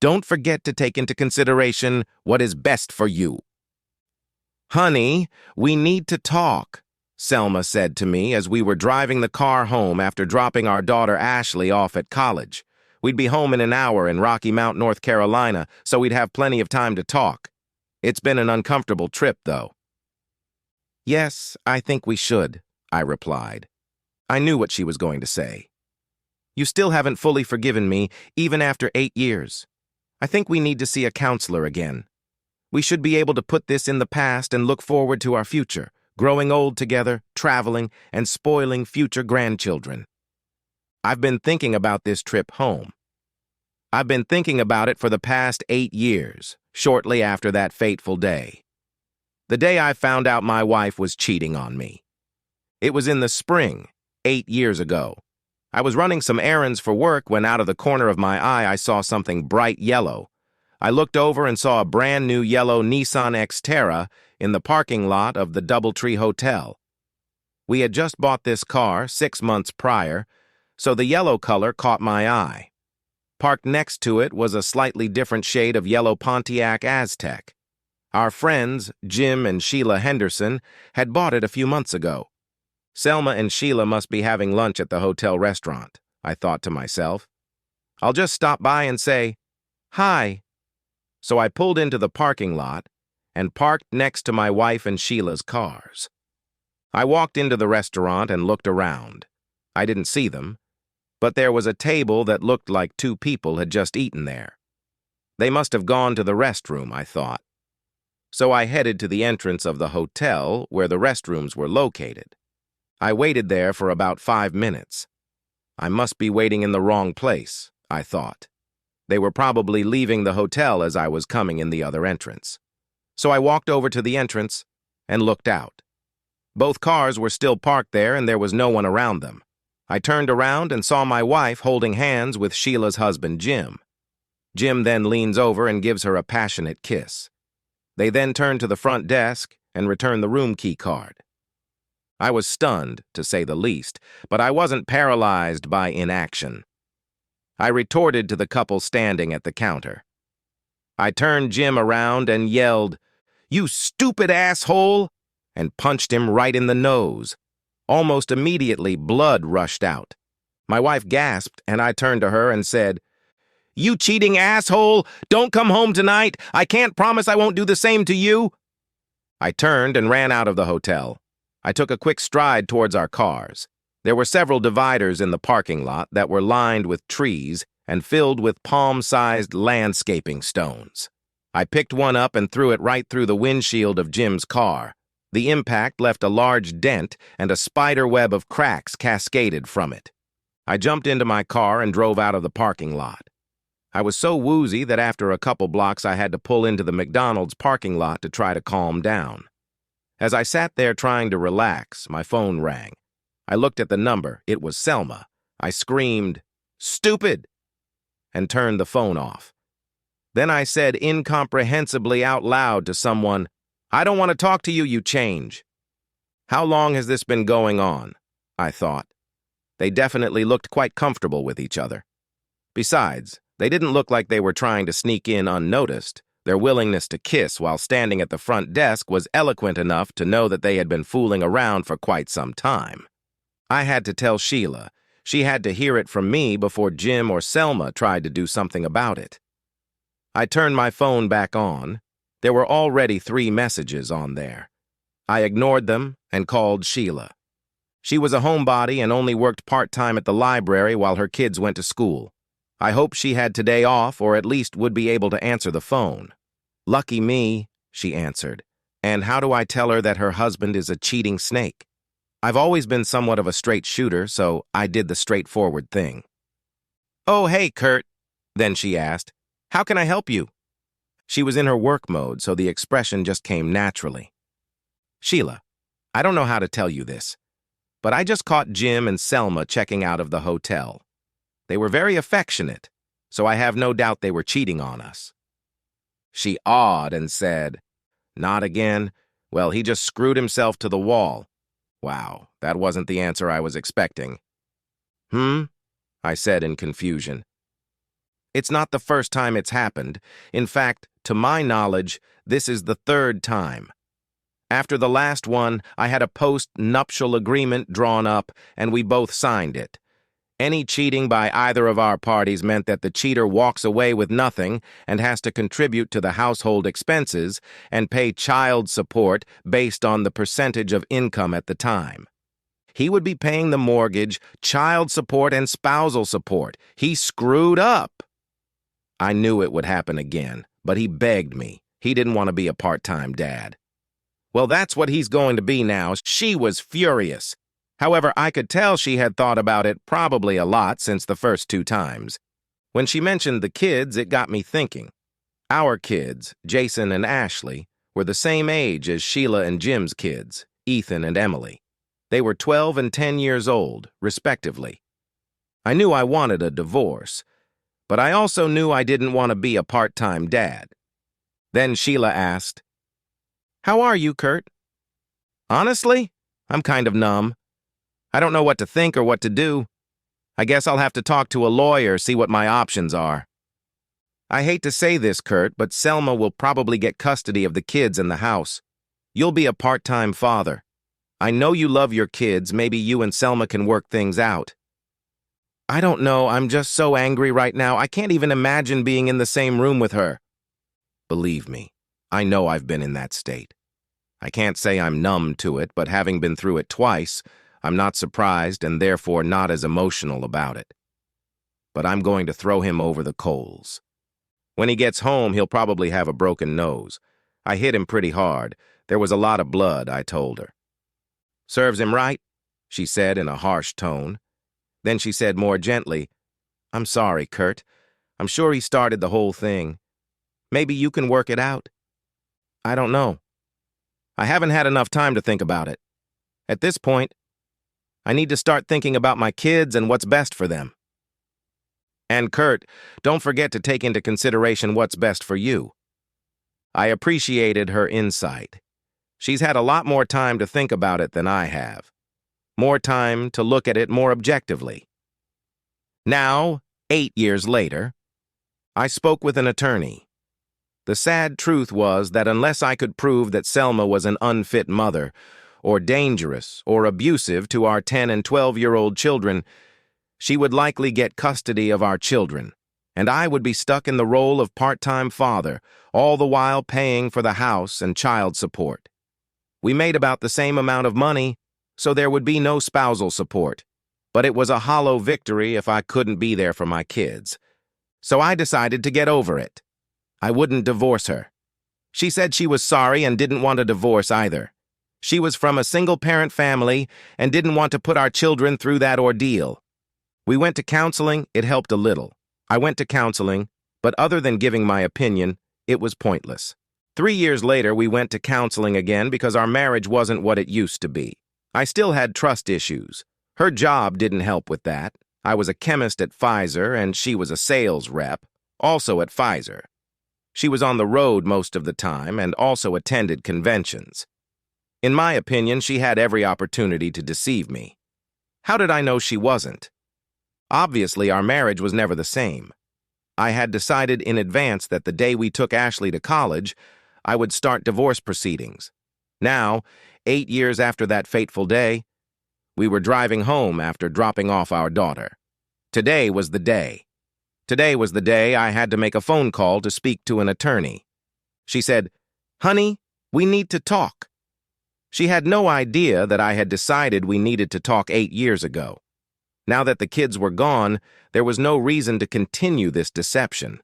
Don't forget to take into consideration what is best for you. Honey, we need to talk, Selma said to me as we were driving the car home after dropping our daughter Ashley off at college. We'd be home in an hour in Rocky Mount, North Carolina, so we'd have plenty of time to talk. It's been an uncomfortable trip, though. Yes, I think we should, I replied. I knew what she was going to say. You still haven't fully forgiven me, even after 8 years. I think we need to see a counselor again. We should be able to put this in the past and look forward to our future, growing old together, traveling, and spoiling future grandchildren. I've been thinking about this trip home. I've been thinking about it for the past 8 years, shortly after that fateful day. The day I found out my wife was cheating on me. It was in the spring, 8 years ago. I was running some errands for work when out of the corner of my eye I saw something bright yellow. I looked over and saw a brand new yellow Nissan Xterra in the parking lot of the DoubleTree Hotel. We had just bought this car 6 months prior, so the yellow color caught my eye. Parked next to it was a slightly different shade of yellow Pontiac Aztek. Our friends, Jim and Sheila Henderson, had bought it a few months ago. Selma and Sheila must be having lunch at the hotel restaurant, I thought to myself. I'll just stop by and say, "Hi." So I pulled into the parking lot and parked next to my wife and Sheila's cars. I walked into the restaurant and looked around. I didn't see them, but there was a table that looked like 2 people had just eaten there. They must have gone to the restroom, I thought. So I headed to the entrance of the hotel where the restrooms were located. I waited there for about 5 minutes. I must be waiting in the wrong place, I thought. They were probably leaving the hotel as I was coming in the other entrance. So I walked over to the entrance and looked out. Both cars were still parked there and there was no one around them. I turned around and saw my wife holding hands with Sheila's husband, Jim. Jim then leans over and gives her a passionate kiss. They then turn to the front desk and return the room key card. I was stunned, to say the least, but I wasn't paralyzed by inaction. I retorted to the couple standing at the counter. I turned Jim around and yelled, "You stupid asshole!" and punched him right in the nose. Almost immediately, blood rushed out. My wife gasped, and I turned to her and said, "You cheating asshole! Don't come home tonight! I can't promise I won't do the same to you!" I turned and ran out of the hotel. I took a quick stride towards our cars. There were several dividers in the parking lot that were lined with trees and filled with palm-sized landscaping stones. I picked one up and threw it right through the windshield of Jim's car. The impact left a large dent and a spider web of cracks cascaded from it. I jumped into my car and drove out of the parking lot. I was so woozy that after a couple blocks I had to pull into the McDonald's parking lot to try to calm down. As I sat there trying to relax, my phone rang. I looked at the number. It was Selma. I screamed, "Stupid!" and turned the phone off. Then I said incomprehensibly out loud to someone, "I don't want to talk to you, you change." How long has this been going on? I thought. They definitely looked quite comfortable with each other. Besides, they didn't look like they were trying to sneak in unnoticed. Their willingness to kiss while standing at the front desk was eloquent enough to know that they had been fooling around for quite some time. I had to tell Sheila. She had to hear it from me before Jim or Selma tried to do something about it. I turned my phone back on. There were already 3 messages on there. I ignored them and called Sheila. She was a homebody and only worked part-time at the library while her kids went to school. I hoped she had today off or at least would be able to answer the phone. "Lucky me," she answered. "And how do I tell her that her husband is a cheating snake?" I've always been somewhat of a straight shooter, so I did the straightforward thing. "Oh, hey, Kurt," then she asked. "How can I help you?" She was in her work mode, so the expression just came naturally. "Sheila, I don't know how to tell you this, but I just caught Jim and Selma checking out of the hotel. They were very affectionate, so I have no doubt they were cheating on us." She awed and said, "Not again? Well, he just screwed himself to the wall." Wow, that wasn't the answer I was expecting. I said in confusion. It's not the first time it's happened. In fact, to my knowledge, this is the third time. After the last one, I had a post-nuptial agreement drawn up, and we both signed it. Any cheating by either of our parties meant that the cheater walks away with nothing and has to contribute to the household expenses and pay child support based on the percentage of income at the time. He would be paying the mortgage, child support, and spousal support. He screwed up. I knew it would happen again, but he begged me. He didn't want to be a part-time dad. Well, that's what he's going to be now. She was furious. However, I could tell she had thought about it probably a lot since the first 2 times. When she mentioned the kids, it got me thinking. Our kids, Jason and Ashley, were the same age as Sheila and Jim's kids, Ethan and Emily. They were 12 and 10 years old, respectively. I knew I wanted a divorce, but I also knew I didn't want to be a part-time dad. Then Sheila asked, "How are you, Kurt?" "Honestly, I'm kind of numb. I don't know what to think or what to do. I guess I'll have to talk to a lawyer, see what my options are. I hate to say this, Kurt, but Selma will probably get custody of the kids in the house. You'll be a part-time father. I know you love your kids. Maybe you and Selma can work things out." "I don't know. I'm just so angry right now. I can't even imagine being in the same room with her." Believe me, I know I've been in that state. I can't say I'm numb to it, but having been through it twice, I'm not surprised and therefore not as emotional about it. But I'm going to throw him over the coals. When he gets home, he'll probably have a broken nose. I hit him pretty hard. There was a lot of blood, I told her. "Serves him right," she said in a harsh tone. Then she said more gently, "I'm sorry, Kurt. I'm sure he started the whole thing. Maybe you can work it out." "I don't know. I haven't had enough time to think about it. At this point, I need to start thinking about my kids and what's best for them. And Kurt, don't forget to take into consideration what's best for you." I appreciated her insight. She's had a lot more time to think about it than I have. More time to look at it more objectively. Now, 8 years later, I spoke with an attorney. The sad truth was that unless I could prove that Selma was an unfit mother, or dangerous, or abusive to our 10 and 12-year-old children, she would likely get custody of our children, and I would be stuck in the role of part-time father, all the while paying for the house and child support. We made about the same amount of money, so there would be no spousal support, but it was a hollow victory if I couldn't be there for my kids. So I decided to get over it. I wouldn't divorce her. She said she was sorry and didn't want a divorce either. She was from a single-parent family and didn't want to put our children through that ordeal. We went to counseling. It helped a little. I went to counseling, but other than giving my opinion, it was pointless. 3 years later, we went to counseling again because our marriage wasn't what it used to be. I still had trust issues. Her job didn't help with that. I was a chemist at Pfizer, and she was a sales rep, also at Pfizer. She was on the road most of the time and also attended conventions. In my opinion, she had every opportunity to deceive me. How did I know she wasn't? Obviously, our marriage was never the same. I had decided in advance that the day we took Ashley to college, I would start divorce proceedings. Now, 8 years after that fateful day, we were driving home after dropping off our daughter. Today was the day. Today was the day I had to make a phone call to speak to an attorney. She said, "Honey, we need to talk." She had no idea that I had decided we needed to talk 8 years ago. Now that the kids were gone, there was no reason to continue this deception.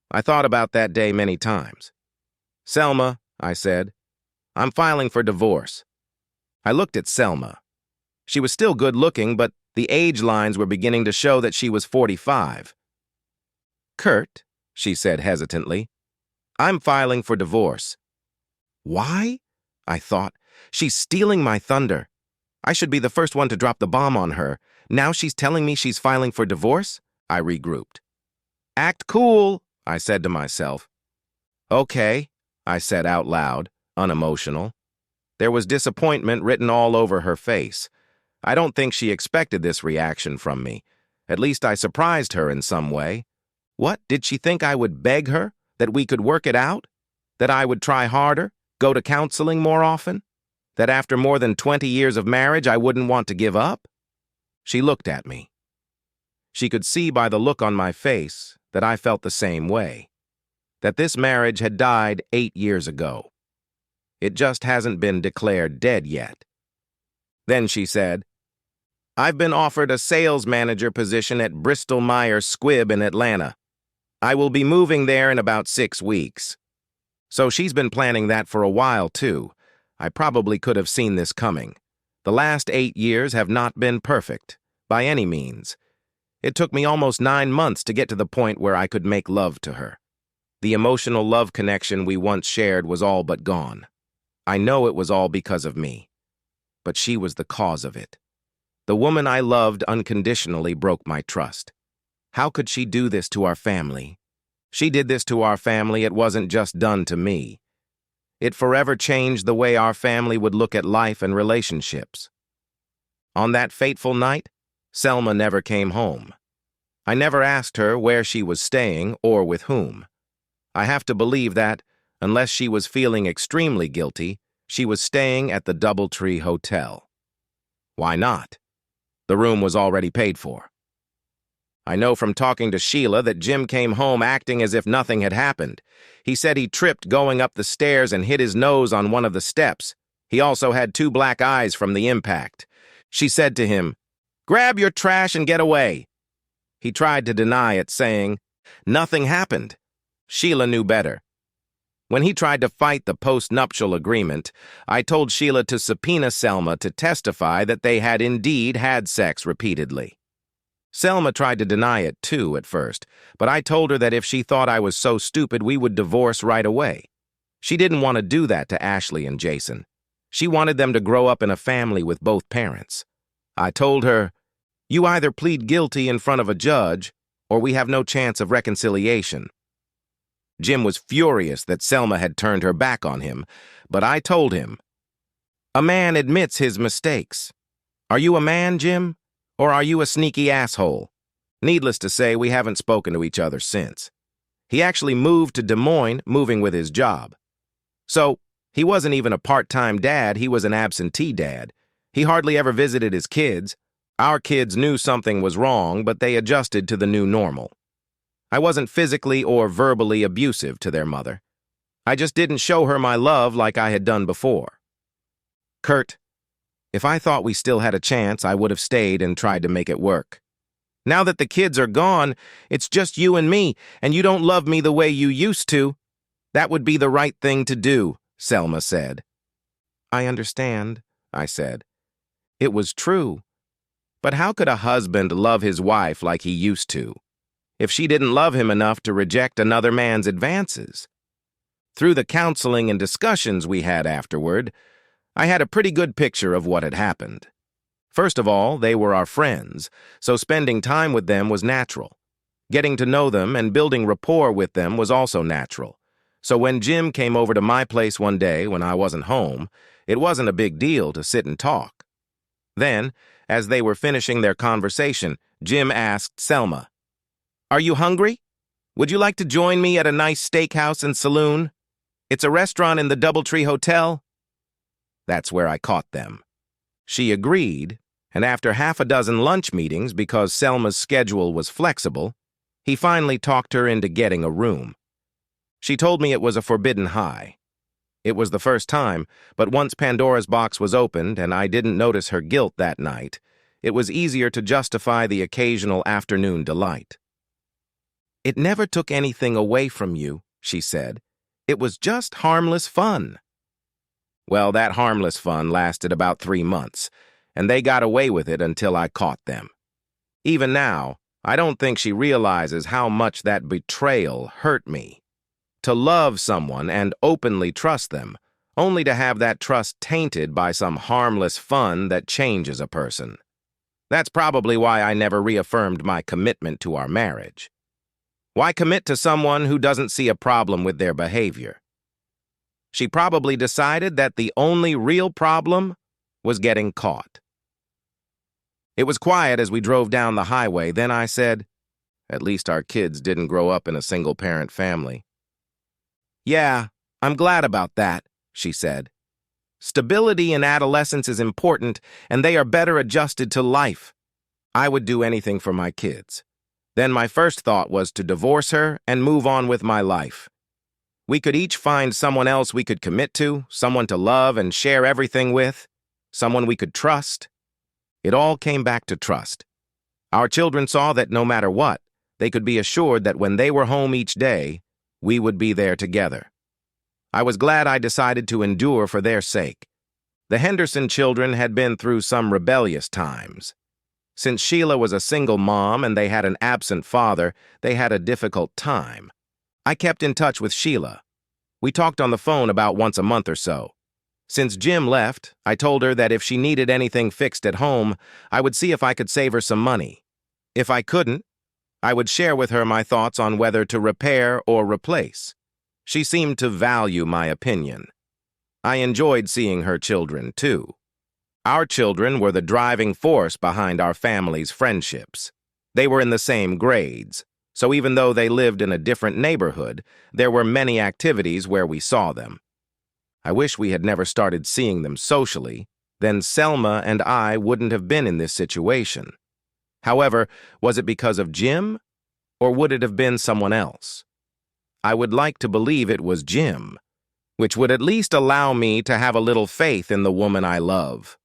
I thought about that day many times. "Selma," I said, "I'm filing for divorce." I looked at Selma. She was still good-looking, but the age lines were beginning to show that she was 45. "Kurt," she said hesitantly, "I'm filing for divorce." Why? I thought. She's stealing my thunder. I should be the first one to drop the bomb on her. Now she's telling me she's filing for divorce? I regrouped. "Act cool," I said to myself. "Okay," I said out loud, unemotional. There was disappointment written all over her face. I don't think she expected this reaction from me. At least I surprised her in some way. What, did she think I would beg her? That we could work it out? That I would try harder? Go to counseling more often? That after more than 20 years of marriage, I wouldn't want to give up? She looked at me. She could see by the look on my face that I felt the same way. That this marriage had died 8 years ago. It just hasn't been declared dead yet. Then she said, I've been offered a sales manager position at Bristol Myers Squibb in Atlanta. I will be moving there in about 6 weeks. So she's been planning that for a while, too. I probably could have seen this coming. The last 8 years have not been perfect, by any means. It took me almost 9 months to get to the point where I could make love to her. The emotional love connection we once shared was all but gone. I know it was all because of me. But she was the cause of it. The woman I loved unconditionally broke my trust. How could she do this to our family? She did this to our family. It wasn't just done to me. It forever changed the way our family would look at life and relationships. On that fateful night, Selma never came home. I never asked her where she was staying or with whom. I have to believe that, unless she was feeling extremely guilty, she was staying at the DoubleTree Hotel. Why not? The room was already paid for. I know from talking to Sheila that Jim came home acting as if nothing had happened. He said he tripped going up the stairs and hit his nose on one of the steps. He also had 2 black eyes from the impact. She said to him, "Grab your trash and get away." He tried to deny it, saying, "Nothing happened." Sheila knew better. When he tried to fight the post-nuptial agreement, I told Sheila to subpoena Selma to testify that they had indeed had sex repeatedly. Selma tried to deny it too at first, but I told her that if she thought I was so stupid, we would divorce right away. She didn't want to do that to Ashley and Jason. She wanted them to grow up in a family with both parents. I told her, "You either plead guilty in front of a judge, or we have no chance of reconciliation." Jim was furious that Selma had turned her back on him, but I told him, "A man admits his mistakes. Are you a man, Jim? Or are you a sneaky asshole?" Needless to say, we haven't spoken to each other since. He actually moved to Des Moines, moving with his job. So, he wasn't even a part-time dad, he was an absentee dad. He hardly ever visited his kids. Our kids knew something was wrong, but they adjusted to the new normal. I wasn't physically or verbally abusive to their mother. I just didn't show her my love like I had done before. Kurt, if I thought we still had a chance, I would have stayed and tried to make it work. Now that the kids are gone, it's just you and me, and you don't love me the way you used to. That would be the right thing to do, Selma said. I understand, I said. It was true. But how could a husband love his wife like he used to, if she didn't love him enough to reject another man's advances? Through the counseling and discussions we had afterward, I had a pretty good picture of what had happened. First of all, they were our friends, so spending time with them was natural. Getting to know them and building rapport with them was also natural. So when Jim came over to my place one day when I wasn't home, it wasn't a big deal to sit and talk. Then, as they were finishing their conversation, Jim asked Selma, "Are you hungry? Would you like to join me at a nice steakhouse and saloon? It's a restaurant in the DoubleTree Hotel." That's where I caught them. She agreed, and after half a dozen lunch meetings, because Selma's schedule was flexible, he finally talked her into getting a room. She told me it was a forbidden high. It was the first time, but once Pandora's box was opened and I didn't notice her guilt that night, it was easier to justify the occasional afternoon delight. "It never took anything away from you," she said. "It was just harmless fun." Well, that harmless fun lasted about 3 months, and they got away with it until I caught them. Even now, I don't think she realizes how much that betrayal hurt me. To love someone and openly trust them, only to have that trust tainted by some harmless fun that changes a person. That's probably why I never reaffirmed my commitment to our marriage. Why commit to someone who doesn't see a problem with their behavior? She probably decided that the only real problem was getting caught. It was quiet as we drove down the highway. Then I said, At least our kids didn't grow up in a single-parent family. Yeah, I'm glad about that, she said. Stability in adolescence is important, and they are better adjusted to life. I would do anything for my kids. Then my first thought was to divorce her and move on with my life. We could each find someone else we could commit to, someone to love and share everything with, someone we could trust. It all came back to trust. Our children saw that no matter what, they could be assured that when they were home each day, we would be there together. I was glad I decided to endure for their sake. The Henderson children had been through some rebellious times. Since Sheila was a single mom and they had an absent father, they had a difficult time. I kept in touch with Sheila. We talked on the phone about once a month or so. Since Jim left, I told her that if she needed anything fixed at home, I would see if I could save her some money. If I couldn't, I would share with her my thoughts on whether to repair or replace. She seemed to value my opinion. I enjoyed seeing her children, too. Our children were the driving force behind our family's friendships. They were in the same grades, so even though they lived in a different neighborhood, there were many activities where we saw them. I wish we had never started seeing them socially, then Selma and I wouldn't have been in this situation. However, was it because of Jim, or would it have been someone else? I would like to believe it was Jim, which would at least allow me to have a little faith in the woman I love.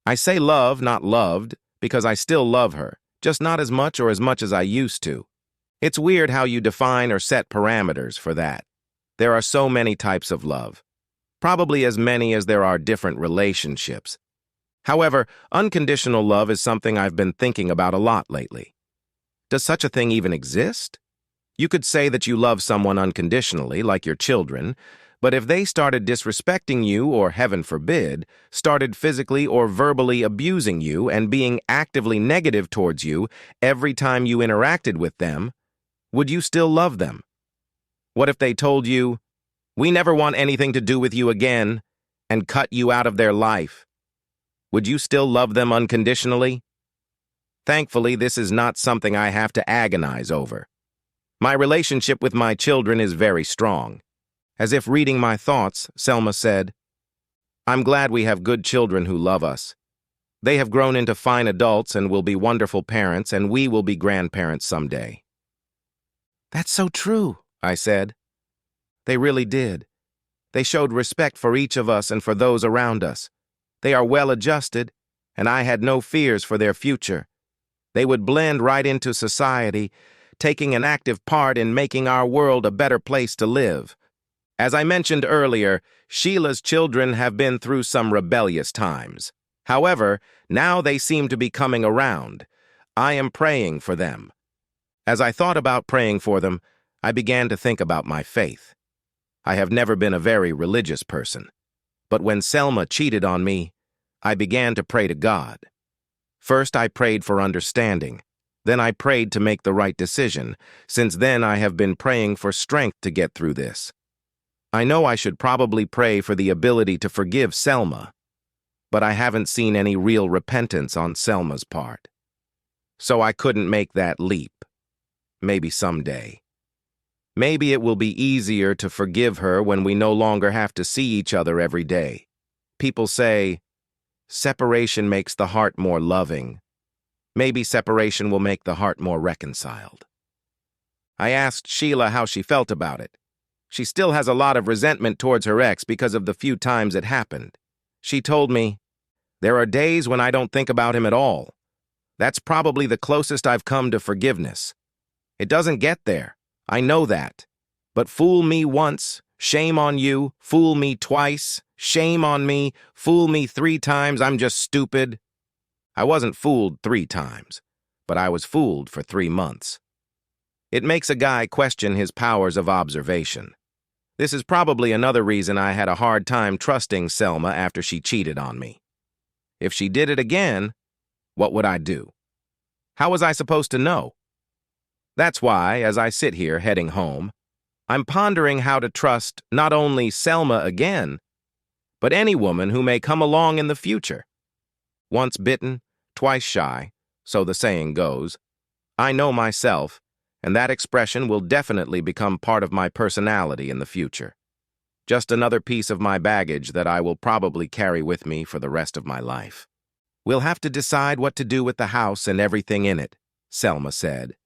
I say love, not loved, because I still love her, just not as much or as much as I used to. It's weird how you define or set parameters for that. There are so many types of love, probably as many as there are different relationships. However, unconditional love is something I've been thinking about a lot lately. Does such a thing even exist? You could say that you love someone unconditionally, like your children, but if they started disrespecting you or, heaven forbid, started physically or verbally abusing you and being actively negative towards you every time you interacted with them, would you still love them? What if they told you, "We never want anything to do with you again," and cut you out of their life? Would you still love them unconditionally? Thankfully, this is not something I have to agonize over. My relationship with my children is very strong. As if reading my thoughts, Selma said, "I'm glad we have good children who love us. They have grown into fine adults and will be wonderful parents, and we will be grandparents someday." "That's so true," I said. They really did. They showed respect for each of us and for those around us. They are well-adjusted, and I had no fears for their future. They would blend right into society, taking an active part in making our world a better place to live. As I mentioned earlier, Sheila's children have been through some rebellious times. However, now they seem to be coming around. I am praying for them. As I thought about praying for them, I began to think about my faith. I have never been a very religious person, but when Selma cheated on me, I began to pray to God. First, I prayed for understanding. Then I prayed to make the right decision. Since then, I have been praying for strength to get through this. I know I should probably pray for the ability to forgive Selma, but I haven't seen any real repentance on Selma's part. So I couldn't make that leap. Maybe someday. Maybe it will be easier to forgive her when we no longer have to see each other every day. People say, separation makes the heart more loving. Maybe separation will make the heart more reconciled. I asked Sheila how she felt about it. She still has a lot of resentment towards her ex because of the few times it happened. She told me, "There are days when I don't think about him at all. That's probably the closest I've come to forgiveness. It doesn't get there. I know that. But fool me once, shame on you. Fool me twice, shame on me. Fool me 3 times, I'm just stupid." I wasn't fooled 3 times, but I was fooled for 3 months. It makes a guy question his powers of observation. This is probably another reason I had a hard time trusting Selma after she cheated on me. If she did it again, what would I do? How was I supposed to know? That's why, as I sit here heading home, I'm pondering how to trust not only Selma again, but any woman who may come along in the future. Once bitten, twice shy, so the saying goes. I know myself, and that expression will definitely become part of my personality in the future. Just another piece of my baggage that I will probably carry with me for the rest of my life. We'll have to decide what to do with the house and everything in it, Selma said.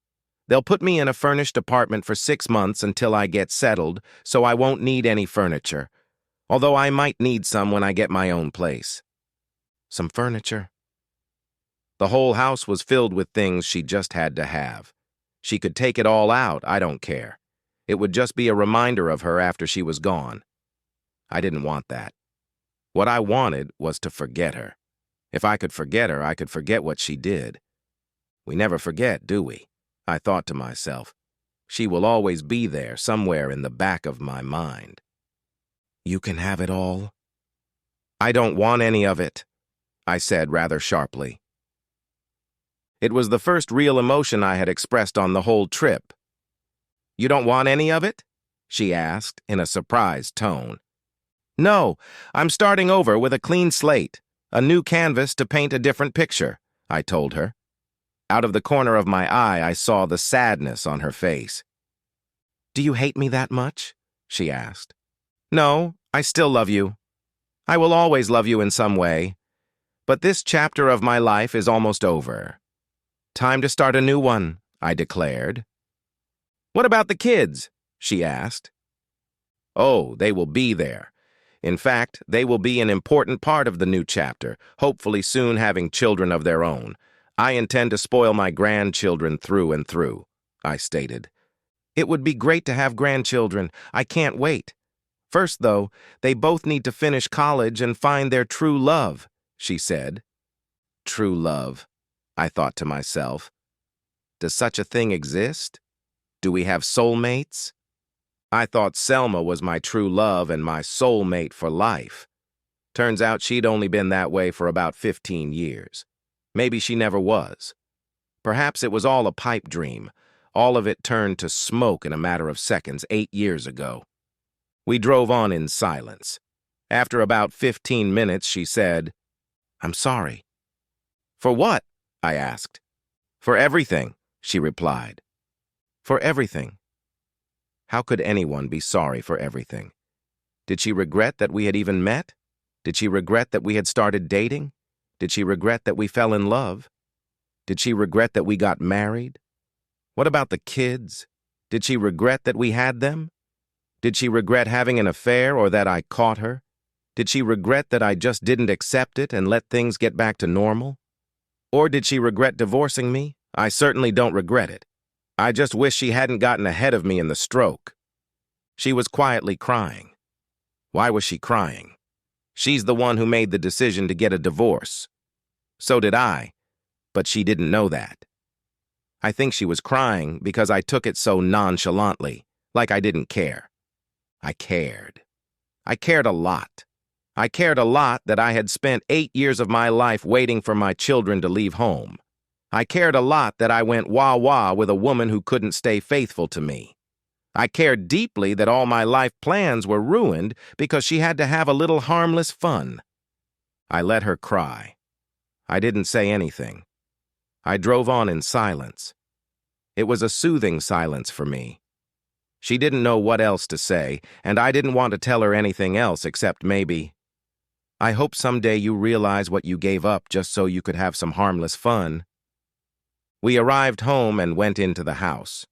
They'll put me in a furnished apartment for 6 months until I get settled, so I won't need any furniture, although I might need some when I get my own place. Some furniture? The whole house was filled with things she just had to have. She could take it all out, I don't care. It would just be a reminder of her after she was gone. I didn't want that. What I wanted was to forget her. If I could forget her, I could forget what she did. We never forget, do we? I thought to myself. She will always be there, somewhere in the back of my mind. You can have it all. I don't want any of it, I said rather sharply. It was the first real emotion I had expressed on the whole trip. You don't want any of it? She asked in a surprised tone. No, I'm starting over with a clean slate, a new canvas to paint a different picture, I told her. Out of the corner of my eye, I saw the sadness on her face. Do you hate me that much? She asked. No, I still love you. I will always love you in some way. But this chapter of my life is almost over. Time to start a new one, I declared. What about the kids? She asked. Oh, they will be there. In fact, they will be an important part of the new chapter, hopefully soon having children of their own. I intend to spoil my grandchildren through and through, I stated. It would be great to have grandchildren. I can't wait. First, though, they both need to finish college and find their true love, she said. True love, I thought to myself. Does such a thing exist? Do we have soulmates? I thought Selma was my true love and my soulmate for life. Turns out she'd only been that way for about 15 years. Maybe she never was. Perhaps it was all a pipe dream. All of it turned to smoke in a matter of seconds 8 years ago. We drove on in silence. After about 15 minutes, she said, I'm sorry. For what? I asked. For everything, she replied. For everything. How could anyone be sorry for everything? Did she regret that we had even met? Did she regret that we had started dating? Did she regret that we fell in love? Did she regret that we got married? What about the kids? Did she regret that we had them? Did she regret having an affair or that I caught her? Did she regret that I just didn't accept it and let things get back to normal? Or did she regret divorcing me? I certainly don't regret it. I just wish she hadn't gotten ahead of me in the stroke. She was quietly crying. Why was she crying? She's the one who made the decision to get a divorce. So did I, but she didn't know that. I think she was crying because I took it so nonchalantly, like I didn't care. I cared. I cared a lot. I cared a lot that I had spent 8 years of my life waiting for my children to leave home. I cared a lot that I went wah-wah with a woman who couldn't stay faithful to me. I cared deeply that all my life plans were ruined because she had to have a little harmless fun. I let her cry. I didn't say anything. I drove on in silence. It was a soothing silence for me. She didn't know what else to say, and I didn't want to tell her anything else except maybe, I hope someday you realize what you gave up just so you could have some harmless fun. We arrived home and went into the house.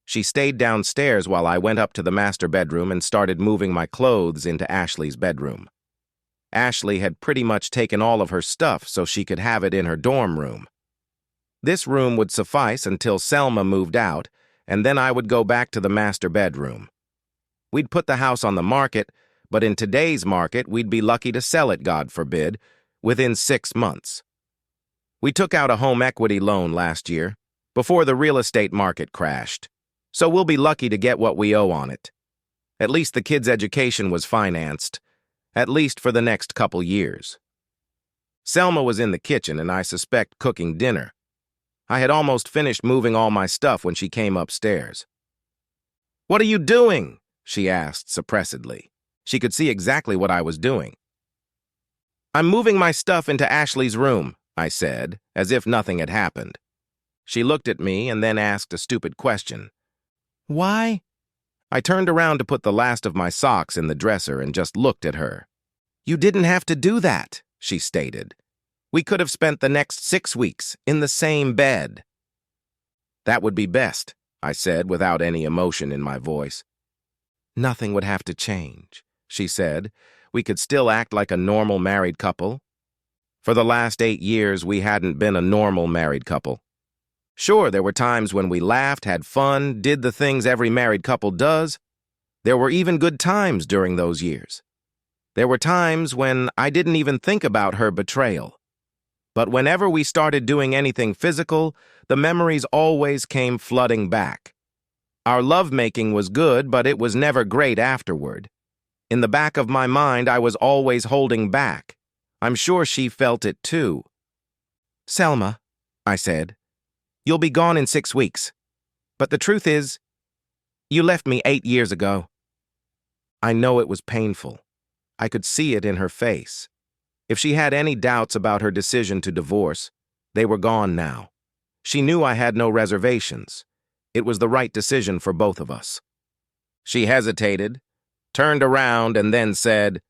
She stayed downstairs while I went up to the master bedroom and started moving my clothes into Ashley's bedroom. Ashley had pretty much taken all of her stuff so she could have it in her dorm room. This room would suffice until Selma moved out, and then I would go back to the master bedroom. We'd put the house on the market, but in today's market, we'd be lucky to sell it, God forbid, within 6 months. We took out a home equity loan last year, before the real estate market crashed, so we'll be lucky to get what we owe on it. At least the kids' education was financed, at least for the next couple years. Selma was in the kitchen and I suspect cooking dinner. I had almost finished moving all my stuff when she came upstairs. What are you doing? She asked suppressedly. She could see exactly what I was doing. I'm moving my stuff into Ashley's room, I said, as if nothing had happened. She looked at me and then asked a stupid question. Why? I turned around to put the last of my socks in the dresser and just looked at her. You didn't have to do that, she stated. We could have spent the next 6 weeks in the same bed. That would be best, I said without any emotion in my voice. Nothing would have to change, she said. We could still act like a normal married couple. For the last 8 years, we hadn't been a normal married couple. Sure, there were times when we laughed, had fun, did the things every married couple does. There were even good times during those years. There were times when I didn't even think about her betrayal. But whenever we started doing anything physical, the memories always came flooding back. Our lovemaking was good, but it was never great afterward. In the back of my mind, I was always holding back. I'm sure she felt it too. Selma, I said, you'll be gone in 6 weeks. But the truth is, you left me 8 years ago. I know it was painful. I could see it in her face. If she had any doubts about her decision to divorce, they were gone now. She knew I had no reservations. It was the right decision for both of us. She hesitated, turned around, and then said,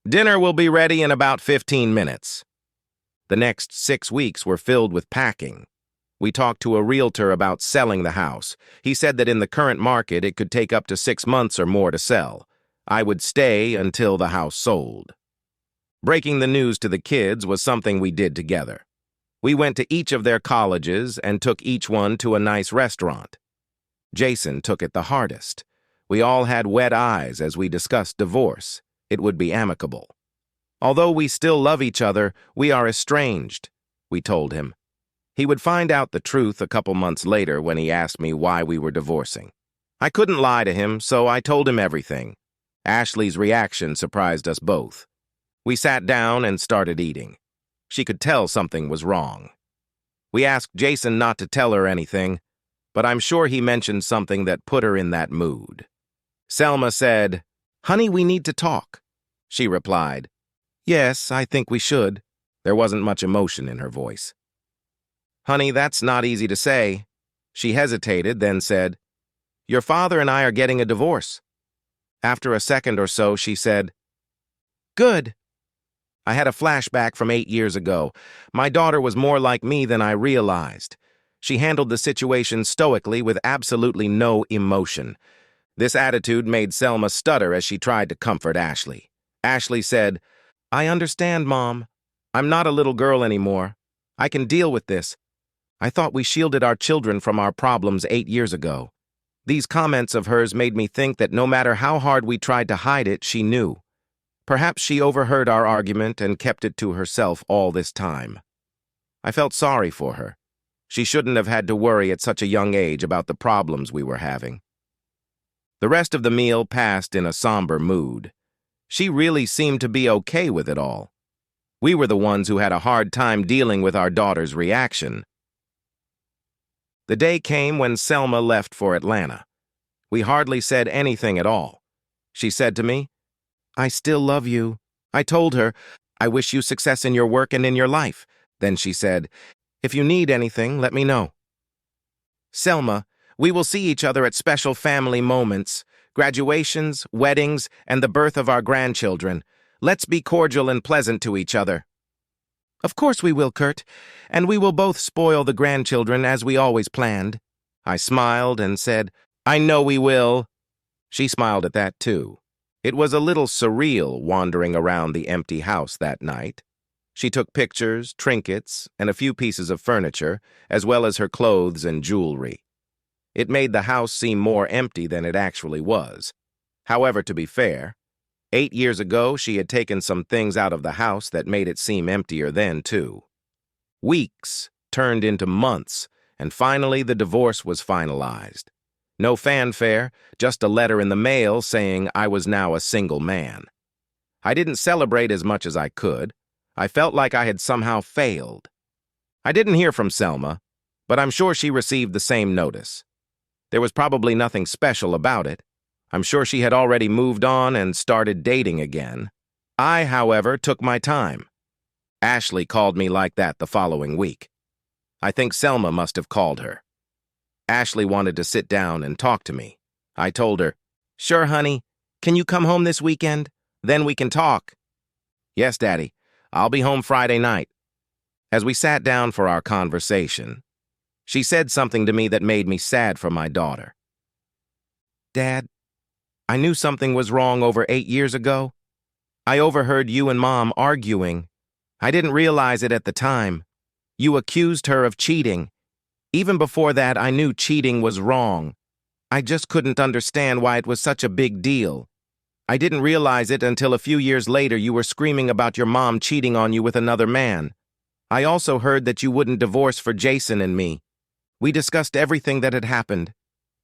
Dinner will be ready in about 15 minutes. The next 6 weeks were filled with packing. We talked to a realtor about selling the house. He said that in the current market, it could take up to 6 months or more to sell. I would stay until the house sold. Breaking the news to the kids was something we did together. We went to each of their colleges and took each one to a nice restaurant. Jason took it the hardest. We all had wet eyes as we discussed divorce. It would be amicable. Although we still love each other, we are estranged, we told him. He would find out the truth a couple months later when he asked me why we were divorcing. I couldn't lie to him, so I told him everything. Ashley's reaction surprised us both. We sat down and started eating. She could tell something was wrong. We asked Jason not to tell her anything, but I'm sure he mentioned something that put her in that mood. Selma said, Honey, we need to talk. She replied, Yes, I think we should. There wasn't much emotion in her voice. Honey, that's not easy to say. She hesitated, then said, Your father and I are getting a divorce. After a second or so, she said, Good. I had a flashback from 8 years ago. My daughter was more like me than I realized. She handled the situation stoically with absolutely no emotion. This attitude made Selma stutter as she tried to comfort Ashley. Ashley said, I understand, Mom. I'm not a little girl anymore. I can deal with this. I thought we shielded our children from our problems 8 years ago. These comments of hers made me think that no matter how hard we tried to hide it, she knew. Perhaps she overheard our argument and kept it to herself all this time. I felt sorry for her. She shouldn't have had to worry at such a young age about the problems we were having. The rest of the meal passed in a somber mood. She really seemed to be okay with it all. We were the ones who had a hard time dealing with our daughter's reaction. The day came when Selma left for Atlanta. We hardly said anything at all. She said to me, I still love you. I told her, I wish you success in your work and in your life. Then she said, If you need anything, let me know. Selma, we will see each other at special family moments, graduations, weddings, and the birth of our grandchildren. Let's be cordial and pleasant to each other. Of course we will, Kurt, and we will both spoil the grandchildren as we always planned. I smiled and said, I know we will. She smiled at that too. It was a little surreal wandering around the empty house that night. She took pictures, trinkets, and a few pieces of furniture, as well as her clothes and jewelry. It made the house seem more empty than it actually was. However, to be fair, 8 years ago she had taken some things out of the house that made it seem emptier then too. Weeks turned into months, and finally the divorce was finalized. No fanfare, just a letter in the mail saying I was now a single man. I didn't celebrate as much as I could. I felt like I had somehow failed. I didn't hear from Selma, but I'm sure she received the same notice. There was probably nothing special about it. I'm sure she had already moved on and started dating again. I, however, took my time. Ashley called me like that the following week. I think Selma must have called her. Ashley wanted to sit down and talk to me. I told her, "Sure, honey. Can you come home this weekend? Then we can talk." "Yes, Daddy. I'll be home Friday night." As we sat down for our conversation, she said something to me that made me sad for my daughter. "Dad, I knew something was wrong over 8 years ago. I overheard you and Mom arguing. I didn't realize it at the time. You accused her of cheating. Even before that, I knew cheating was wrong. I just couldn't understand why it was such a big deal. I didn't realize it until a few years later you were screaming about your mom cheating on you with another man. I also heard that you wouldn't divorce for Jason and me. We discussed everything that had happened.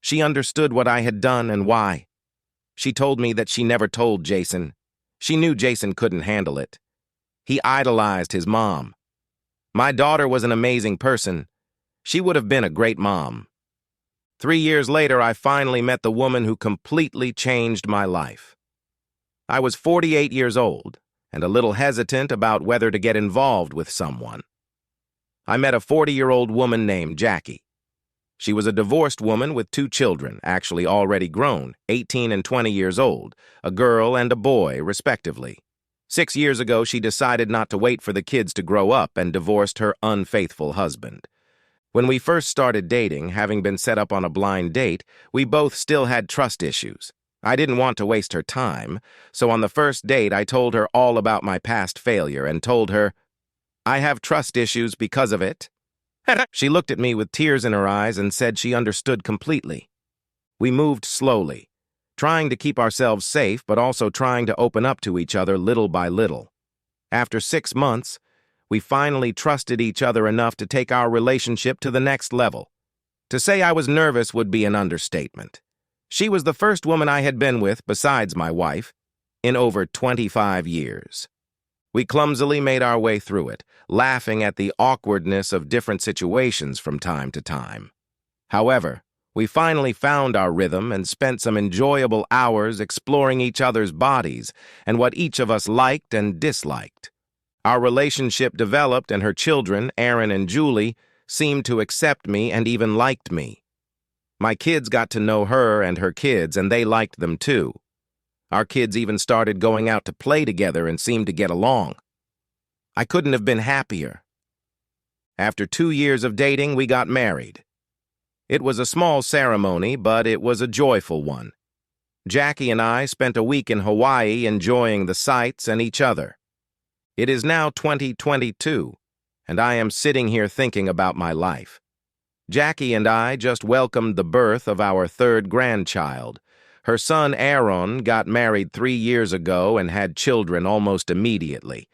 She understood what I had done and why. She told me that she never told Jason. She knew Jason couldn't handle it. He idolized his mom. My daughter was an amazing person. She would have been a great mom. 3 years later, I finally met the woman who completely changed my life. I was 48 years old and a little hesitant about whether to get involved with someone. I met a 40-year-old woman named Jackie. She was a divorced woman with 2 children, actually already grown, 18 and 20 years old, a girl and a boy, respectively. 6 years ago, she decided not to wait for the kids to grow up and divorced her unfaithful husband. When we first started dating, having been set up on a blind date, we both still had trust issues. I didn't want to waste her time, so on the first date I told her all about my past failure and told her, "I have trust issues because of it." She looked at me with tears in her eyes and said she understood completely. We moved slowly, trying to keep ourselves safe but also trying to open up to each other little by little. After 6 months, we finally trusted each other enough to take our relationship to the next level. To say I was nervous would be an understatement. She was the first woman I had been with, besides my wife, in over 25 years. We clumsily made our way through it, laughing at the awkwardness of different situations from time to time. However, we finally found our rhythm and spent some enjoyable hours exploring each other's bodies and what each of us liked and disliked. Our relationship developed and her children, Aaron and Julie, seemed to accept me and even liked me. My kids got to know her and her kids, and they liked them too. Our kids even started going out to play together and seemed to get along. I couldn't have been happier. After 2 years of dating, we got married. It was a small ceremony, but it was a joyful one. Jackie and I spent a week in Hawaii enjoying the sights and each other. It is now 2022, and I am sitting here thinking about my life. Jackie and I just welcomed the birth of our 3rd grandchild. Her son Aaron got married 3 years ago and had children almost immediately.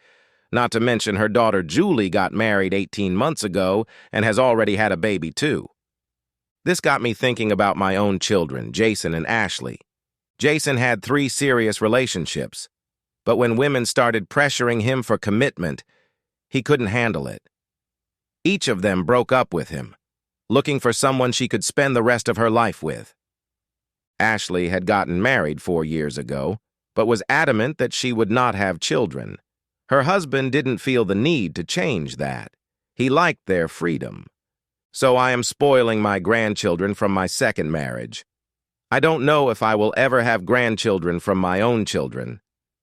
Not to mention her daughter Julie got married 18 months ago and has already had a baby too. This got me thinking about my own children, Jason and Ashley. Jason had 3 serious relationships, but when women started pressuring him for commitment, he couldn't handle it. Each of them broke up with him, looking for someone she could spend the rest of her life with. Ashley had gotten married 4 years ago, but was adamant that she would not have children. Her husband didn't feel the need to change that. He liked their freedom. So I am spoiling my grandchildren from my 2nd marriage. I don't know if I will ever have grandchildren from my own children.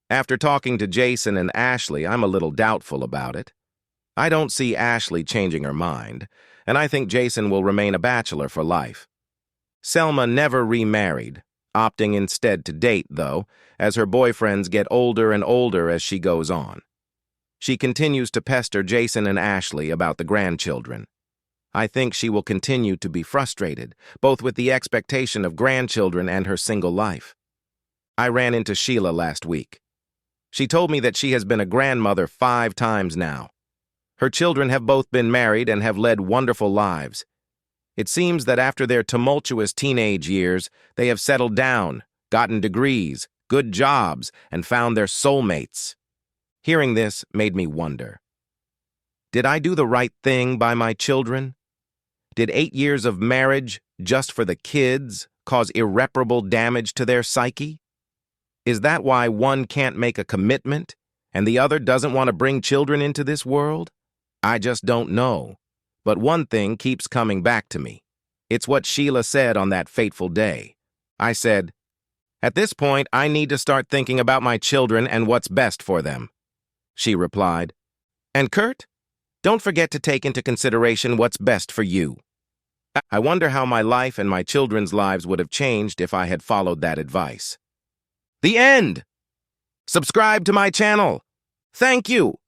After talking to Jason and Ashley, I'm a little doubtful about it. I don't see Ashley changing her mind, and I think Jason will remain a bachelor for life. Selma never remarried, opting instead to date, though, as her boyfriends get older and older as she goes on. She continues to pester Jason and Ashley about the grandchildren. I think she will continue to be frustrated, both with the expectation of grandchildren and her single life. I ran into Sheila last week. She told me that she has been a grandmother 5 times now. Her children have both been married and have led wonderful lives. It seems that after their tumultuous teenage years, they have settled down, gotten degrees, good jobs, and found their soulmates. Hearing this made me wonder. Did I do the right thing by my children? Did 8 years of marriage, just for the kids, cause irreparable damage to their psyche? Is that why one can't make a commitment, and the other doesn't want to bring children into this world? I just don't know. But one thing keeps coming back to me. It's what Sheila said on that fateful day. I said, "At this point, I need to start thinking about my children and what's best for them." She replied, "And Kurt, don't forget to take into consideration what's best for you." I wonder how my life and my children's lives would have changed if I had followed that advice. The end! Subscribe to my channel. Thank you.